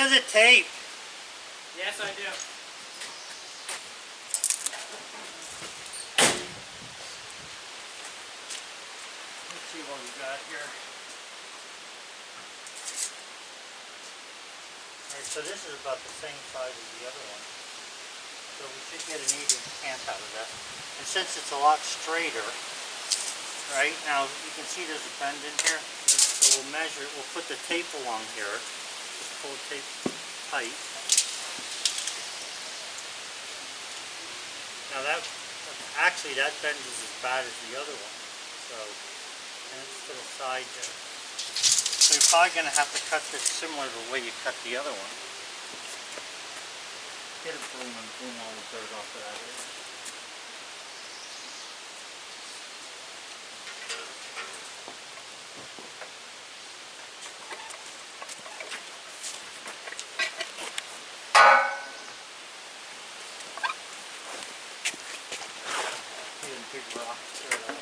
has a tape. Yes, I do. Let's see what we got here. Alright, so this is about the same size as the other one. So we should get an 8-inch cant out of that. And since it's a lot straighter, right, now you can see there's a bend in here. So we'll measure, we'll put the tape along here. Just pull the tape tight. Now actually that bend is as bad as the other one. So, and it's to the side there. So you're probably going to have to cut this similar to the way you cut the other one. Get a broom and broom all the dirt off of that. Get a big rock dirt off.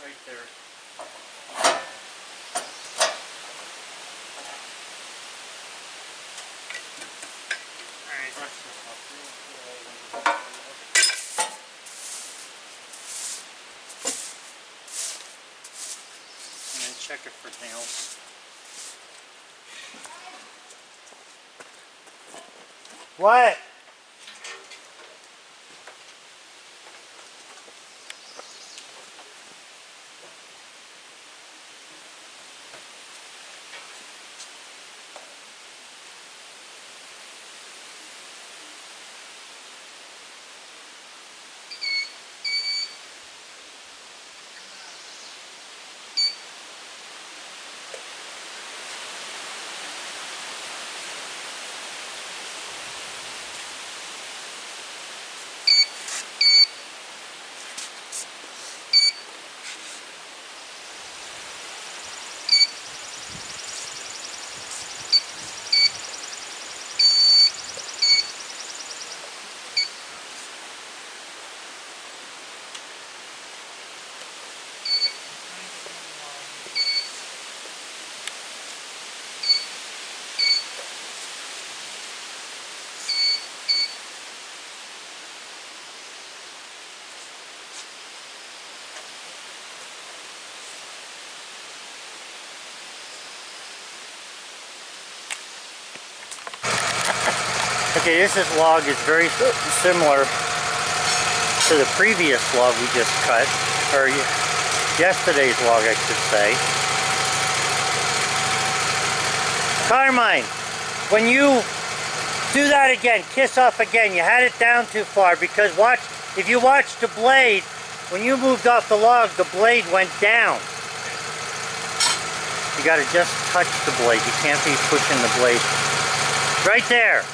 Right there. Alright, brush this up. And then check it for nails. What? Okay, this log is very similar to the previous log we just cut, or yesterday's log I should say. Carmine, when you do that again, kiss off again, you had it down too far, because if you watch the blade, when you moved off the log, the blade went down. You gotta just touch the blade, you can't be pushing the blade. Right there.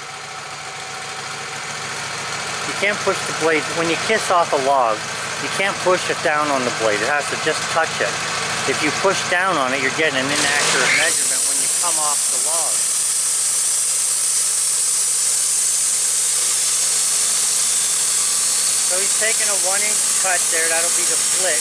You can't push the blade. When you kiss off a log, you can't push it down on the blade. It has to just touch it. If you push down on it, you're getting an inaccurate measurement when you come off the log. So he's taking a 1-inch cut there. That'll be the split.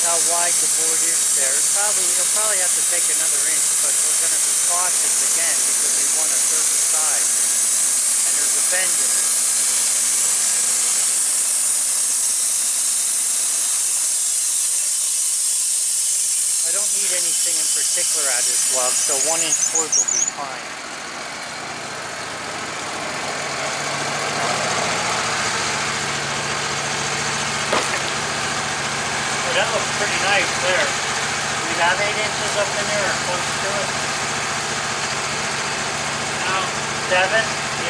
How wide the board is there. You'll probably have to take another inch, but we're going to be cautious again because we want a certain size. And there's a bend in it. I don't need anything in particular out of this log, so 1-inch boards will be fine. That looks pretty nice there. Do we have 8 inches up in there or close to it? No. 7?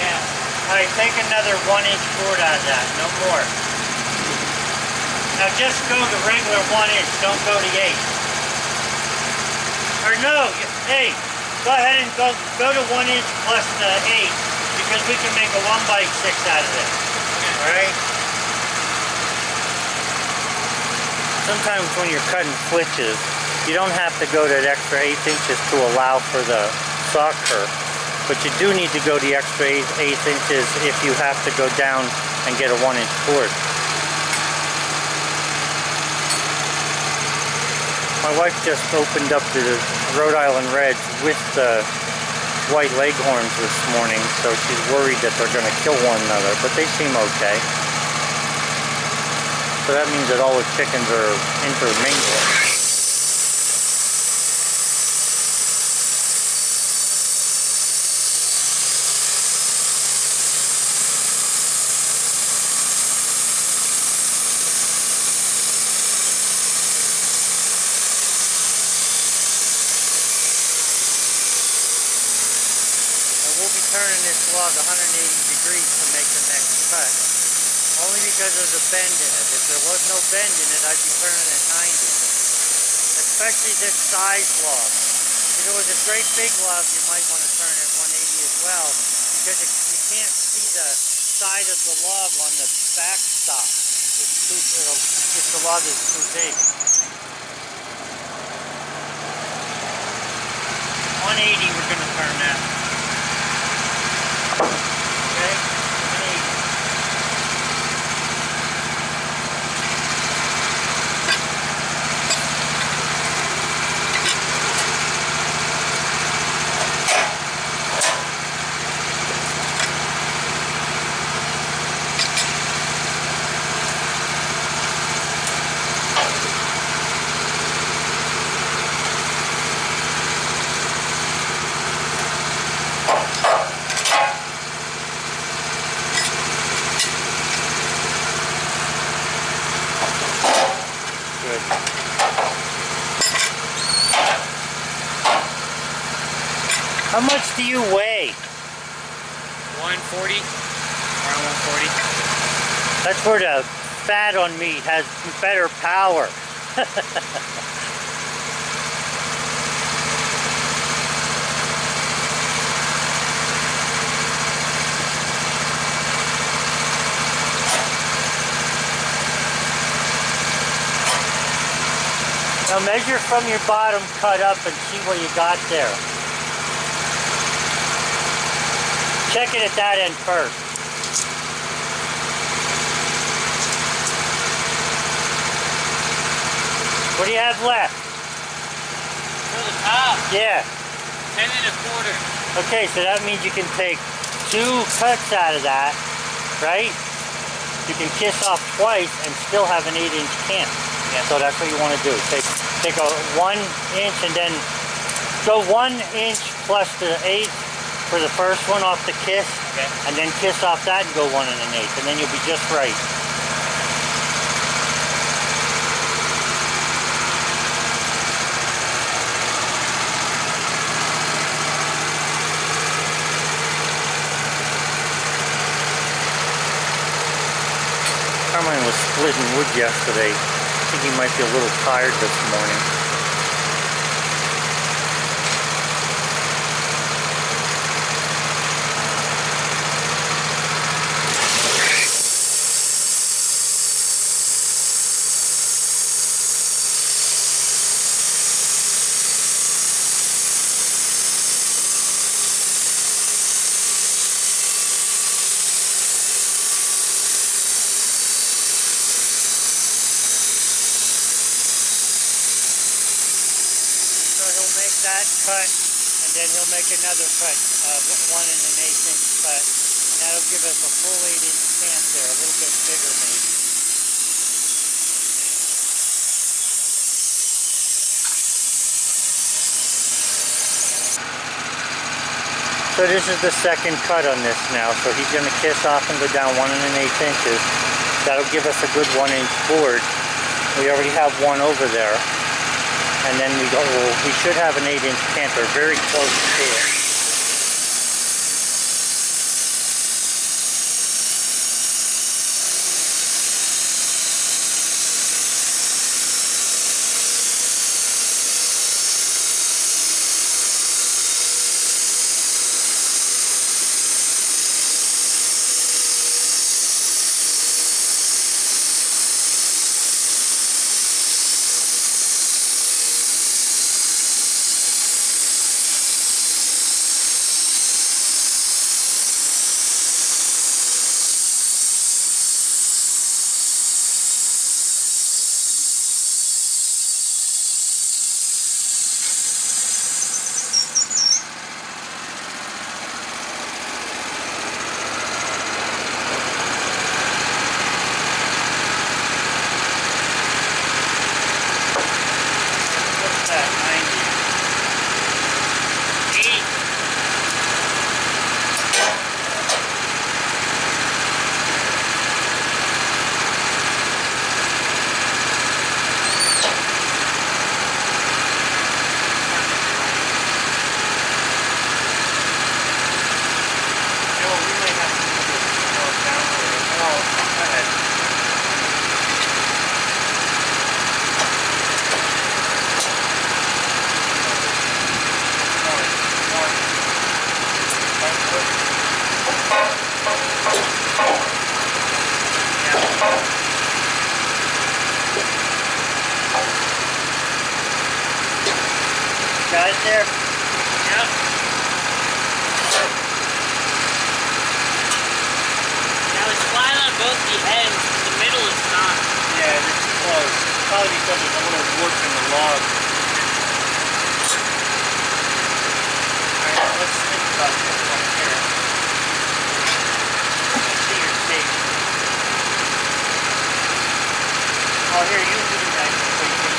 Yeah. Alright, take another 1-inch board out of that, no more. Now just go the regular 1 inch, don't go the 8. Or no, hey, go ahead and go to 1 inch plus the 8 because we can make a 1x6 out of it. Okay. Alright? Sometimes when you're cutting flitches, you don't have to go that extra 8 inches to allow for the saw curve. But you do need to go the extra 8 inches if you have to go down and get a 1 inch cord. My wife just opened up the Rhode Island Reds with the white leghorns this morning, so she's worried that they're going to kill one another, but they seem okay. So that means that all the chickens are intermingling. We'll be turning this log 180 degrees to make the next cut. Only because there's a bend in it. If there was no bend in it, I'd be turning it 90. Especially this size log. If it was a great big log, you might want to turn it 180 as well, because you can't see the side of the log on the back stop. If the log is too big. 180, we're going to turn that. Okay, 180. Good. How much do you weigh? 140. Around 140. That's where the fat on meat has better power. Now measure from your bottom cut up and see what you got there. Check it at that end first. What do you have left? To the top. Yeah. 10 1/4. Okay, so that means you can take 2 cuts out of that, right? You can kiss off twice and still have an 8-inch camp. Yeah. So that's what you want to do. Take a 1 inch and then go 1 inch plus the 8 for the first one off the kiss. Okay. And then kiss off that and go 1 1/8, and then you'll be just right. Carmine was splitting wood yesterday. I think he might be a little tired this morning. That cut, and then he'll make another cut, 1 1/8 cut, and that'll give us a full 8-inch camp there, a little bit bigger maybe. So this is the second cut on this now, so he's going to kiss off and go down 1 1/8 inches. That'll give us a good 1-inch board. We already have one over there. And then we should have an 8-inch canter very close to it. close. Probably because there's a little warp in the log. Alright, let's think about this one here. Let's see your tape. Oh, here, you do the measure. So you can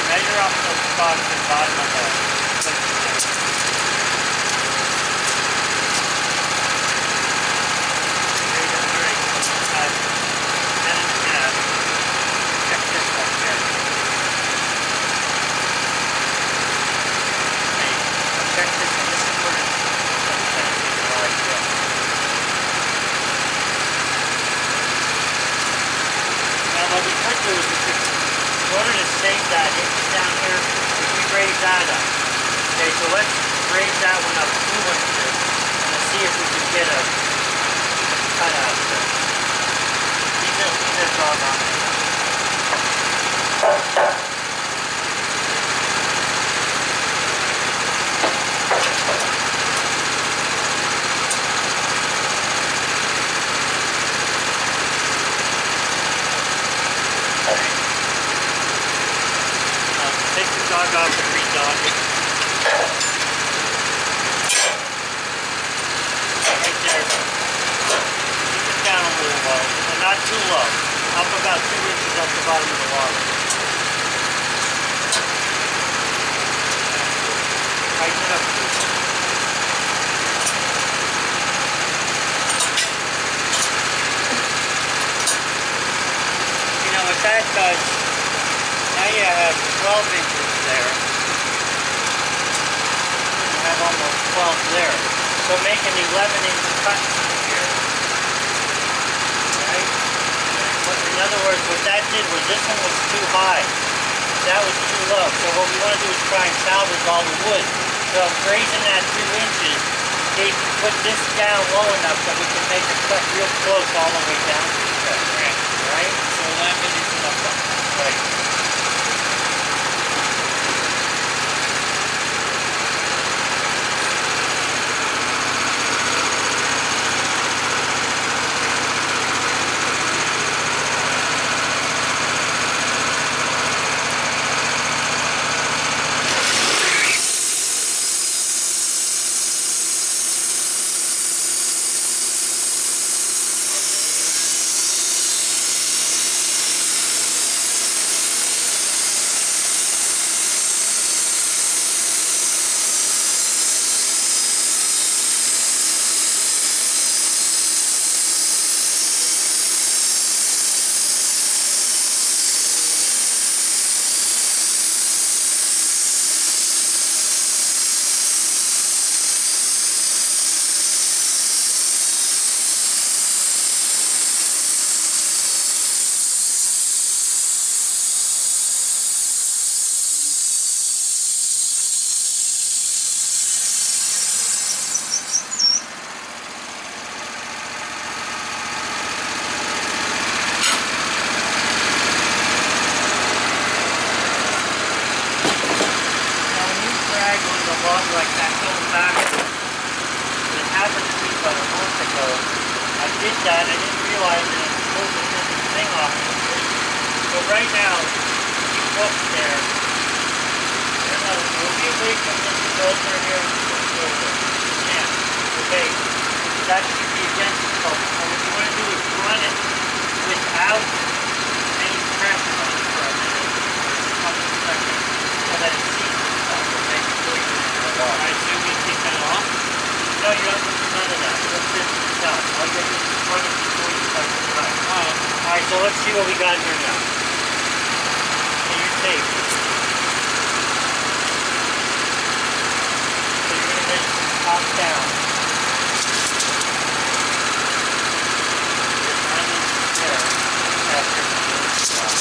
measure off the spot to the bottom of the tape. Check this one here. Okay, check this one. This is where it's going to take a like this. Now what we could do is we could, in order to save that inch down here, we raise that up. Okay, so let's raise that one up 2 inches and let's see if we can get a cut out there. These are doggone. Take the dog off and re-dog it. Right there. Keep it down a little low, but not too low. Up about 2 inches off the bottom of the water. Tighten it up too. You know what that does? Now you have 12 inches there. You have almost 12 there. So make an 11-inch cut here. Right? In other words, what that did was this one was too high. That was too low. So what we want to do is try and salvage all the wood. So raising that 2 inches, they put this down low enough that we can make a cut real close all the way down to the cut. Right? So 11 is enough. Right. Log like that going backwards. It happened to me about a month ago. I did that, I didn't realize it, and pulled the thing off. So right now, you look there. We'll be away from this filter here. Yeah. Okay. That should be against the filter. And what you want to do is run it without any pressure on it for a minute. Just a couple of seconds. So that it sees itself. Okay. I assume you take that off? No, you don't do none of that. Just this itself. All you have to do is run it before you start to cut. Alright, so let's see what we got here now. So your tape. So you're going to measure from top down. There's 9 inches there. After the top.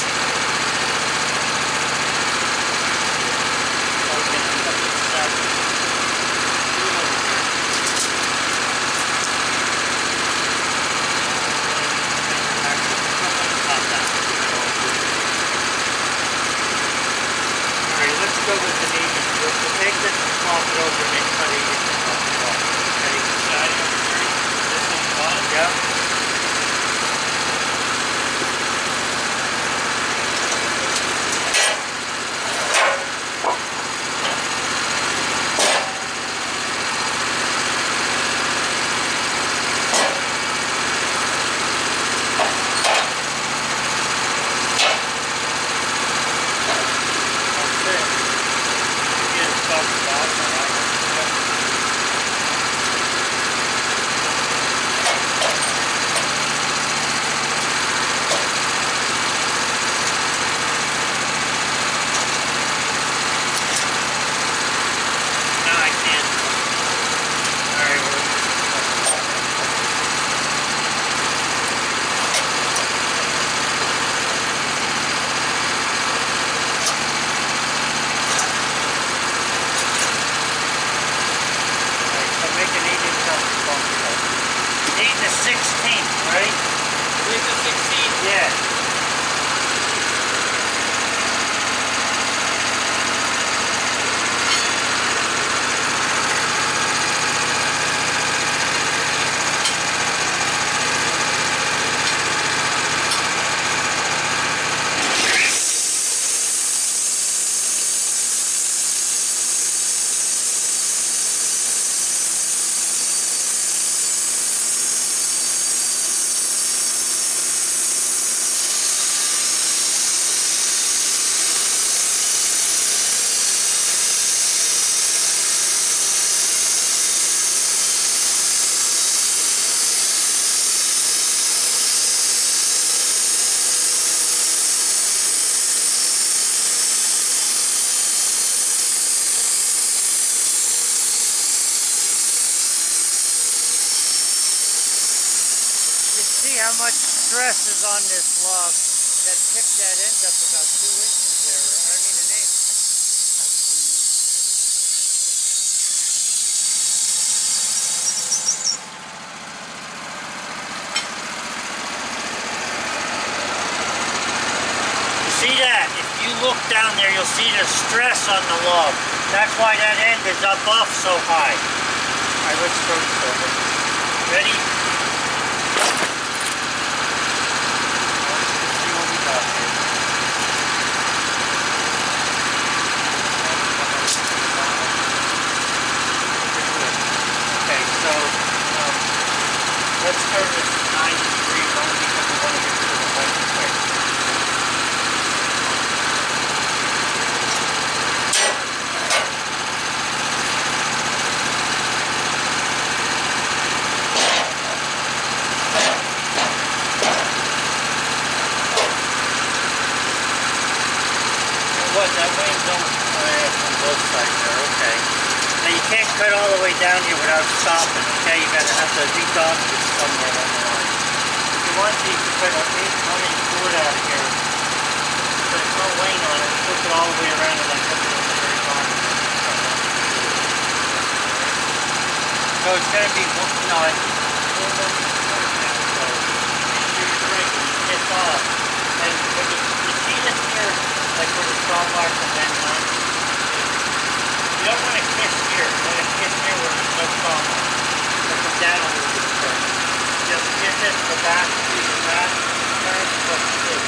So we're going to cut this out. Go with the medium. We'll take this and flop it over and cut it in the top. Okay, side of this on the bottom? Yeah. right? With the 16? Yeah. See how much stress is on this log. That picked that end up about 2 inches there. I mean an inch. You see that? If you look down there, you'll see the stress on the log. That's why that end is up off so high. Alright, let's throw this over. Ready? Let's turn this to 90 degrees only because we want to get to the point quick. What, that wing's almost on both sides there, okay. Now you can't cut all the way down here without stopping, okay? You gotta have to re-dog this somewhere along the line. If you want to, you can cut an 8-1-inch board out of here. But there's no lane on it, flip it all the way around and then hook it on the very bottom. So it's gonna be one, no, I think it's 4 1 now, so make sure you're right when you kiss off. And when you see this here, like where the saw mark and then on, you don't want to kiss here. You want to kiss here where there's no saw mark. So come down a little bit first. Just kiss it, go back, do the back, turn, flip, flip.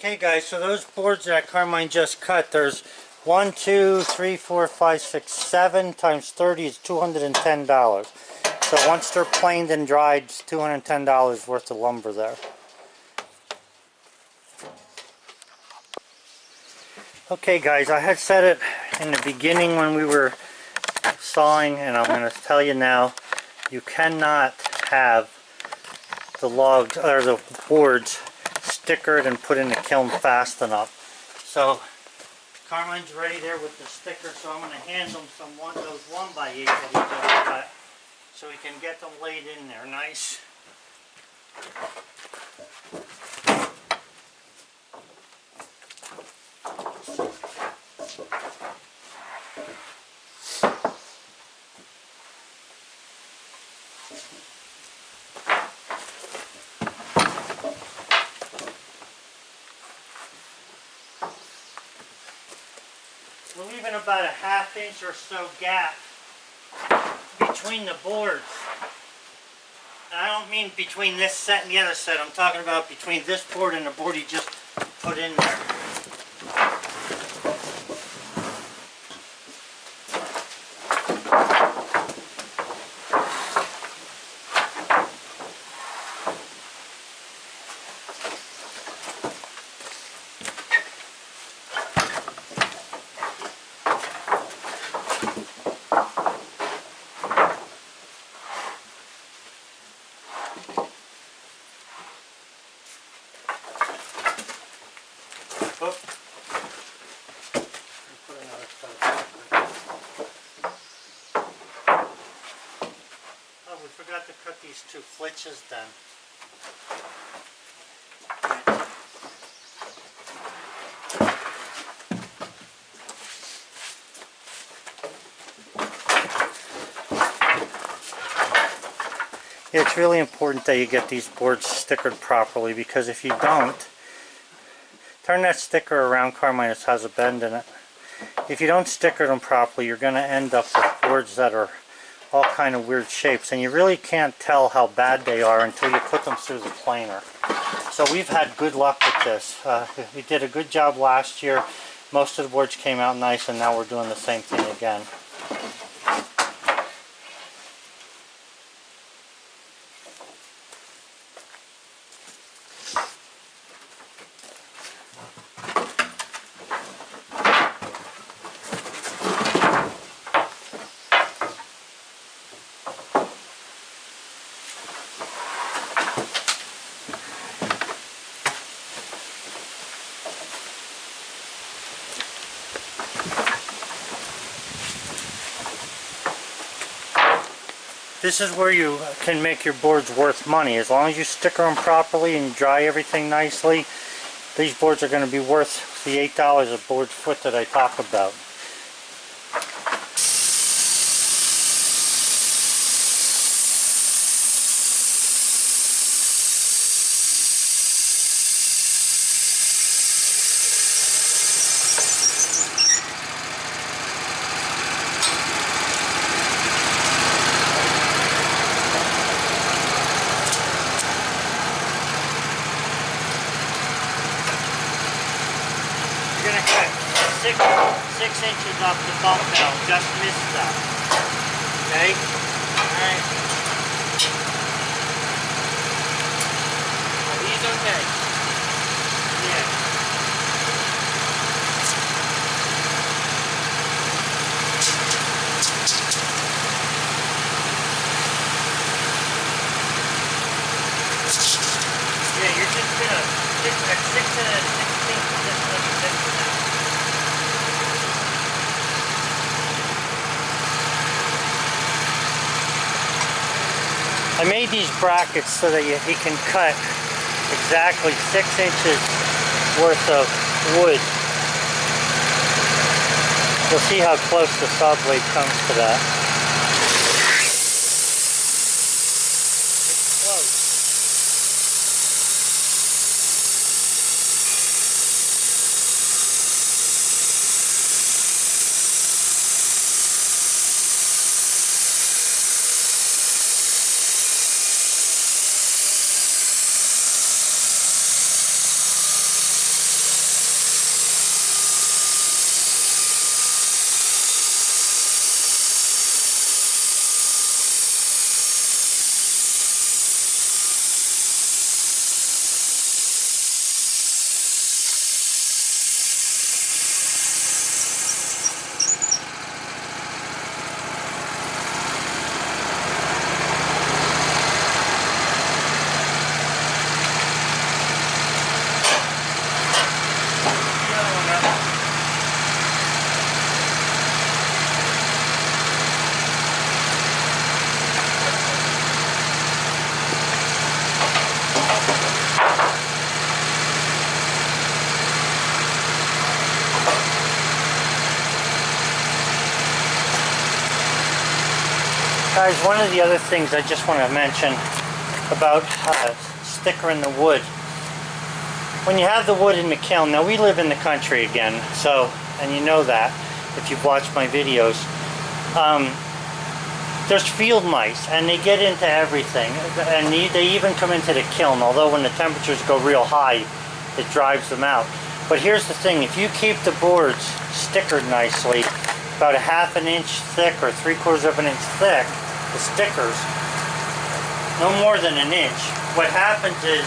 Okay guys, so those boards that Carmine just cut, there's 1, 2, 3, 4, 5, 6, 7 times 30 is $210. So once they're planed and dried, it's $210 worth of lumber there. Okay guys, I had said it in the beginning when we were sawing, and I'm going to tell you now, you cannot have the logs or the boards stickered and put in the kiln fast enough. So Carmine's ready there with the sticker, so I'm going to hand them those 1x8 that he just cut so we can get them laid in there nice. We're leaving about a ½ inch or so gap between the boards. And I don't mean between this set and the other set. I'm talking about between this board and the board he just put in there. Oh, we forgot to cut these 2 flitches then. Yeah, it's really important that you get these boards stickered properly, because if you don't, turn that sticker around, Carmine, it has a bend in it. If you don't sticker them properly, you're going to end up with boards that are all kind of weird shapes, and you really can't tell how bad they are until you put them through the planer. So we've had good luck with this. We did a good job last year. Most of the boards came out nice, and now we're doing the same thing again. This is where you can make your boards worth money. As long as you sticker them properly and dry everything nicely, these boards are going to be worth the $8 a board foot that I talk about. You're going to cut 6 inches off the bump now, just missed that. Okay? Alright. Are these okay? Yeah. Yeah, you're just gonna at 6 and a 16th, just let me fix it now. I made these brackets so that he can cut exactly 6 inches worth of wood. You'll see how close the saw blade comes to that. It's close. guys, one of the other things I just want to mention about stickering the wood. When you have the wood in the kiln, now we live in the country again, so, and you know that if you've watched my videos, there's field mice and they get into everything, and they even come into the kiln, although when the temperatures go real high it drives them out. But here's the thing, if you keep the boards stickered nicely, about a ½ inch thick or 3/4 of an inch thick, the stickers, no more than an inch, what happens is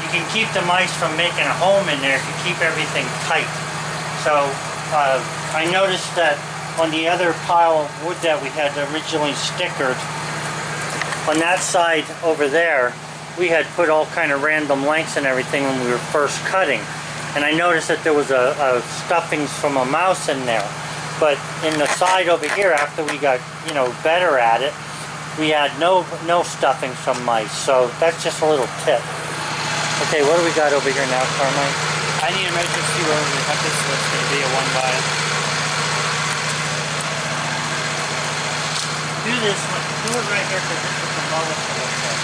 you can keep the mice from making a home in there if you keep everything tight. So I noticed that on the other pile of wood that we had originally stickered, on that side over there, we had put all kind of random lengths and everything when we were first cutting. And I noticed that there was a stuffings from a mouse in there. But in the side over here, after we got, you know, better at it, we had no stuffings from mice. So that's just a little tip. Okay, what do we got over here now, Carmine? I need to measure to see where we cut this, so it's going to be a 1 by. Do this one. Do it right here because this is the lowest it looks like.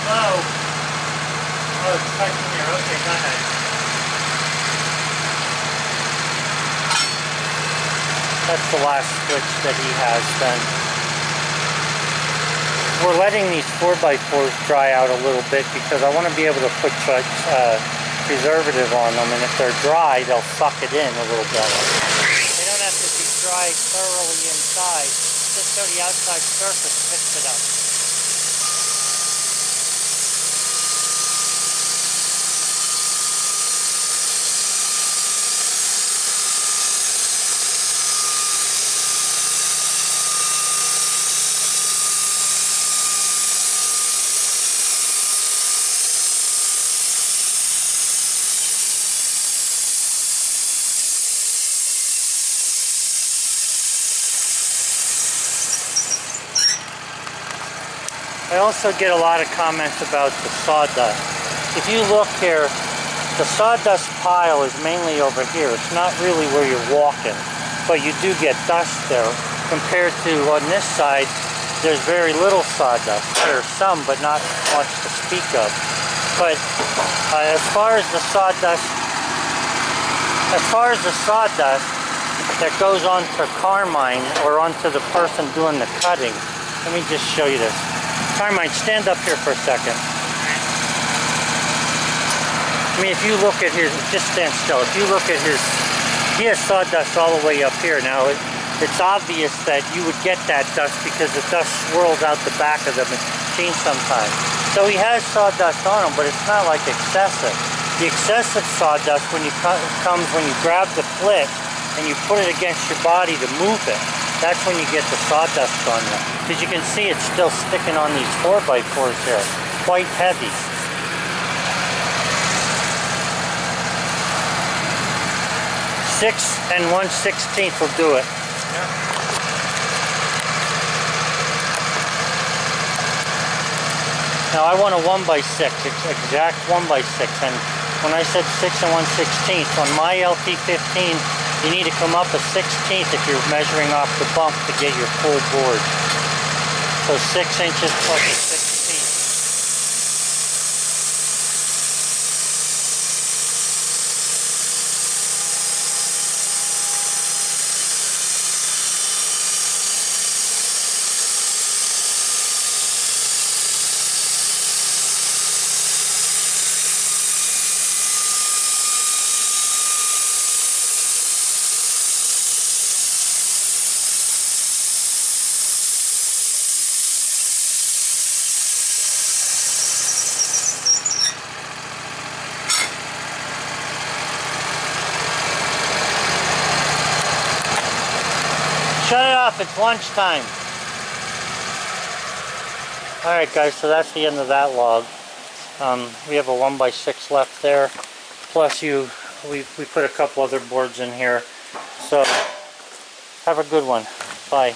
Oh, it's touching here. Okay, go ahead. That's the last switch that he has then. We're letting these 4x4s dry out a little bit because I want to be able to put preservative on them, and if they're dry, they'll suck it in a little better. They don't have to be dry thoroughly inside, just so the outside surface picks it up. I also get a lot of comments about the sawdust. If you look here, the sawdust pile is mainly over here. It's not really where you're walking, but you do get dust there. Compared to on this side, there's very little sawdust. There's some, but not much to speak of. But as far as the sawdust that goes onto Carmine or onto the person doing the cutting, let me just show you this. Carmine, stand up here for a second. I mean, if you look at his, just stand still. If you look at his, he has sawdust all the way up here. Now, it's obvious that you would get that dust because the dust swirls out the back of the machine sometimes. So he has sawdust on him, but it's not like excessive. The excessive sawdust comes when you grab the flit and you put it against your body to move it. That's when you get the sawdust on them. Because you can see it's still sticking on these 4x4s here. Quite heavy. Six and 1/16 will do it. Yeah. Now I want a 1x6, exact 1x6. And when I said 6 and 1/16, on my LT15, you need to come up a 1/16 if you're measuring off the bump to get your full board. So 6 inches plus a 1/16. Shut it off, it's lunchtime. Alright guys, so that's the end of that log. We have a 1x6 left there. Plus we put a couple other boards in here. So, have a good one. Bye.